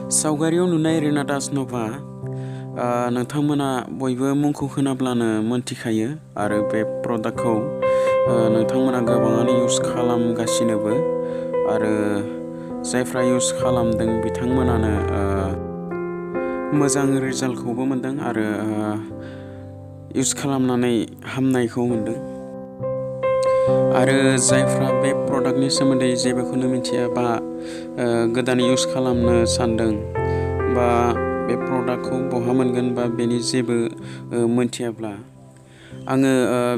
सावगारियाव नुनाय रेनाटास नभा नोंथांमोना बयबो मुंखौ खोनाब्लानो मोनथिखायो आरो बे प्रडाक्टखौ नोंथांमोना गोबाङानो इउज खालामगासिनोबो आरो जायफ्रा इउज खालामदों बिथांमोनानो मोजां रिजाल्टखौबो मोनदों आरो इउज खालामनानै हामनायखौ मोनदों आरो जायफ्रा बे प्रडाक्टनि सोमोन्दै जेबोखौनो मिथिया बा गोदान इउज खालामनो सानदों बा बे प्रडाक्टखौ बहा मोनगोन बा बेनि जेबो मोनथियाब्ला आङो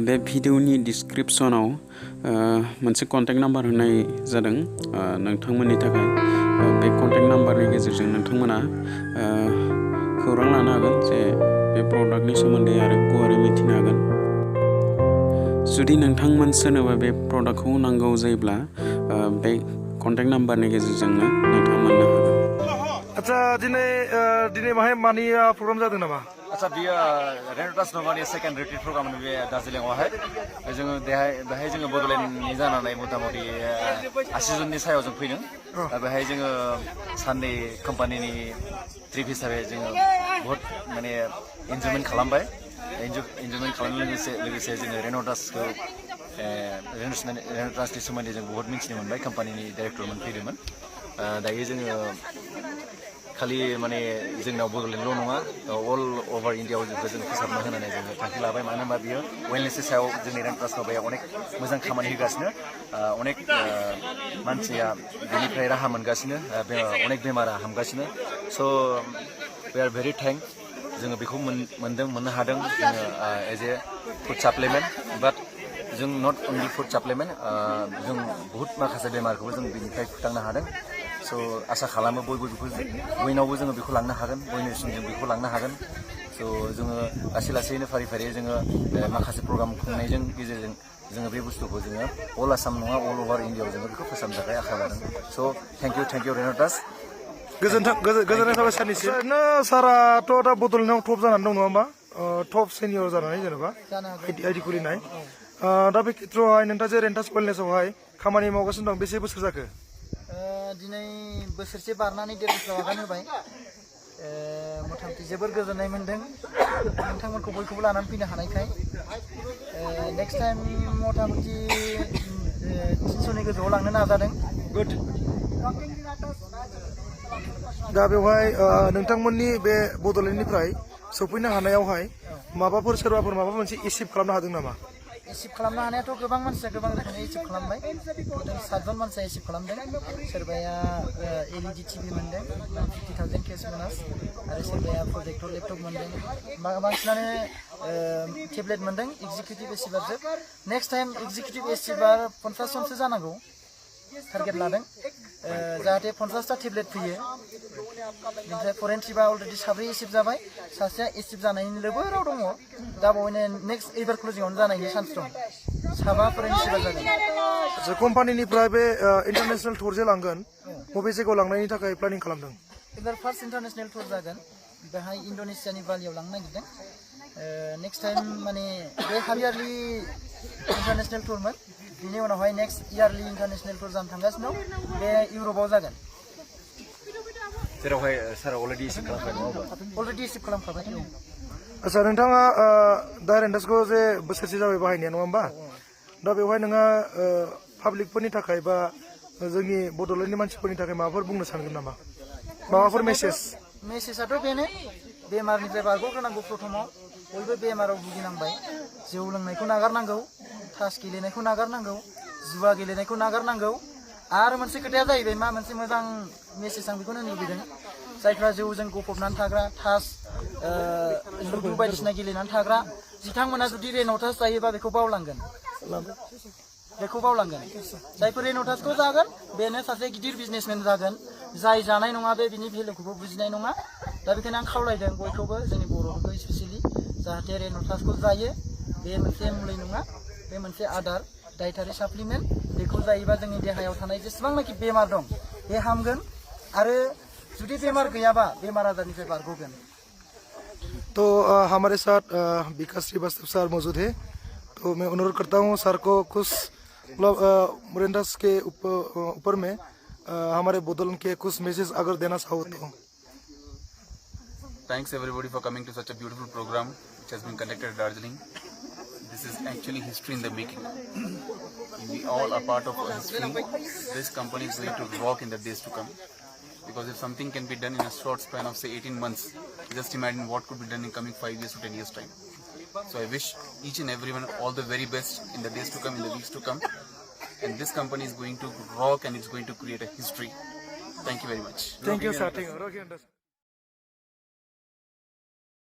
बे भिडिअनि डिसक्रिपसनाव मोनसे कन्टेक्ट नाम्बार होनाय जादों नोंथांमोननि थाखाय बे कन्टेक्ट नाम्बारनि गेजेरजों नोंथांमोना खौरां लानो हागोन जे बे प्रडाक्टनि सोमोन्दै आरो गुवारै मिथिनो हागोन जुदि नोंथांमोन सोरनोबा बे प्रडाक्टखौ नांगौ जायोब्ला बे कन्टेक्ट नाम्बारनि गेजेरजोंनो नोंथाङा मोननो हागोन आच्छा दिनै बाहाय मानि प्रग्राम जादों नामा आच्छा बियो रेनाटास नभानि सेकेन्ड रिट्रिट प्रग्राम बे दार्जिलिंआवहाय जोङो बेहाय जोङो बड'लेण्डनि जानानै मथा-मथि 80 जननि सायाव जों फैदों बेहाय जोङो साननै कम्पानिनि ट्रिप हिसाबै जोङो बहुत माने एन्जयमेन्ट खालामबाय एन्जयमेन्ट खालामनायजों लोगोसे जोङो रेनाटासखौ रेनाटासनि सोमोन्दै जों बहुत मिथिनो मोनबाय कम्पानिनि डाइरेक्टरमोन फैदोंमोन दायो जोङो खालि माने जोंनाव बड'लेण्डल' नङा अल अभार इन्डियाआव जों फोसाबना होनानै जोङो थांखि लाबाय मानो होनबा बियो वेलनेसनि सायाव जोंनि रेनाटास नभाया अनेक मोजां खामानि होगासिनो अनेक मानसिया बेनिफ्राय राहा मोनगासिनो अनेक बेमारा हामगासिनो स' वी आर भेरि थेंक जोङो बेखौ मोननो हादों जोङो एज ए फुड साप्लिमेन्ट बाट जों नट अनलि फुड साप्लिमेन्ट जों बहुत माखासे बेमारखौबो जों बेनिफ्राय फोथांनो हादों स' आसा खालामो बयबो बेखौ बयनावबो जोङो बेखौ लांनो हागोन बयनिसिम जों बेखौ लांनो हागोन स' जोङो लासैनो फारि जोङो माखासे प्रग्राम खुंनायजों गेजेरजों जोङो बे बुस्थुखौ जोङो अल आसाम नङा अल अभार इन्डियाआव जोङो बेखौ फोसाबनो थाखाय आखा लादों स' थेंक इउ रेनाटास गोजोननाय थाबाय सारनिसिम ओरैनो साराथ' दा बड'लेण्डआव टप जानानै दं नङा होमबा टप सिनियर जानानै जेनेबा आइडि खुलिनाय दा बे खेत्रआवहाय नोंथाङा जे रेनाटास वेलनेसआवहाय खामानि मावगासिनो दं बेसे बोसोर जाखो दिनै बोसोरसे बारनानै 1.5 बोसोर आगान होबाय मथा-मथि जोबोर गोजोननाय मोन्दों नोंथांमोनखौ बयखौबो लानानै फैनो हानायखाय नेक्स्ट टाइम मथा-मथि 300नि गोजौआव लांनो नाजादों गुड दा बेवहाय नोंथांमोननि बे बड'लेण्डनिफ्राय सफैनो हानायावहाय सोरबाफोर माबा मोनसे एचिभ खालामनो हादों नामा एचिभ खालामनो हानायाथ' गोबां मानसिया गोबां रोखोमनि एचिभ खालामबाय 7 जन मानसिया एचिभ खालामदों सोरबाया LED TV मोनदों 50,000 केस बोनास आरो सोरबाया प्रजेक्टर लेपटप मोनदों बांसिनानो टेब्लेट मोनदों एक्जिकिउटिभ एचिभार नेक्स्ट टाइम एक्जिकिउटिभ एचिभार 50 जनसो जानांगौ टारगेट लादों जाहाथे 50टा टेब्लेट फैयो बेनिफ्राय फरेन टिपा अलरेडि 7 एचिभ जाबाय सासेया एचिभ जानायनि लोबोराव दङ दा बावैनो नेक्स्ट एबार क्लोजिंआवनो जानायनि चान्स दं 7 फरेन एचिभार जागोन कम्पानिनिफ्राय बे इन्टारनेसनेल टुर जे लांगोन बबे जायगायाव लांनायनि थाखाय प्लेनिं खालामदों एबार फार्स्ट इन्टारनेसनेल टुर जागोन बेहाय इन्ड'नेसियानि बालियाव लांनो नागिरदों नेक्स्ट टाइम माने बे हाफ यारलि इन्टारनेसनेल टुरमोन बिनि उनावहाय नेक्स्ट इयारलि इन्टारनेसनेल टुर जानो थांगासिनो दं बे इउरपआव जागोन जेरावहाय सारा अलरेडि एचिभ खालामबाय नङा होमबा अलरेडि एचिभ खालामखाबाय आच्छा नोंथाङा दा रेनाटासखौ जे बोसोरसे जाबाय बाहायनाया नङा होमबा दा बेवहाय नोंहा पाब्लिकफोरनि थाखाय बा जोंनि बड'लेण्डनि मानसिफोरनि थाखाय माबाफोर बुंनो सानगोन नामा माबाफोर मेसेजआथ' बेनो बेमारनिफ्राय बारग'ग्रोनांगौ प्रथमाव बयबो बेमाराव भुगिनांबाय जौ लोंनायखौ नागारनांगौ तास गेलेनायखौ नागारनांगौ जुवा गेलेनायखौ नागारनांगौ आरो मोनसे खोथाया जाहैबाय मा मोनसे मोजां मेसेज आं बेखौनो लुबैदों जायफ्रा जौजों गफबनानै थाग्रा तास लुदु बायदिसिना गेलेनानै थाग्रा बिथांमोना जुदि रेनाटास जायोबा बेखौ बावलांगोन जायफोर रेनाटासखौ जागोन बेनो सासे गिदिर बिजनेसमेन जागोन जाय जानाय नङा बे बिनि भेलुखौबो बुजिनाय नङा दा बेखायनो आं खावलायदों बयखौबो जोंनि बर'फोरखौ स्पेसियेलि जाहाथे रेनाटासखौ जायो बे मोनसे मुलि नङा बे मोनसे आदार डाइटारि साप्लिमेन्ट बेखौ जायोबा जोंनि देहायाव थानाय जेसेबांनाखि बेमार दं बे हामगोन आरो जुदि बेमार गैयाबा बेमार आजारनिफ्राय बारग'गोन तो हमारे साथ विकास श्रीवास्तव सर मौजूद है तो मैं अनुरोध करता हूँ सर को कुछ रेनाटास के ऊपर में हमारे बडौलेण्ड के कुछ मैसेज अगर देना चाहो तो Thanks everybody for coming to such a beautiful program which has been conducted at Darjeeling. This is actually history in the making. We all are part of a history. This company is going to rock in the days to come. Because if something can be done in a short span of say 18 months, just imagine what could be done in coming 5 years to 10 years time. So I wish each and everyone all the very best in the days to come, in the weeks to come. And this company is going to rock and it's going to create a history. Thank you very much. Thank you, sir. Thank you.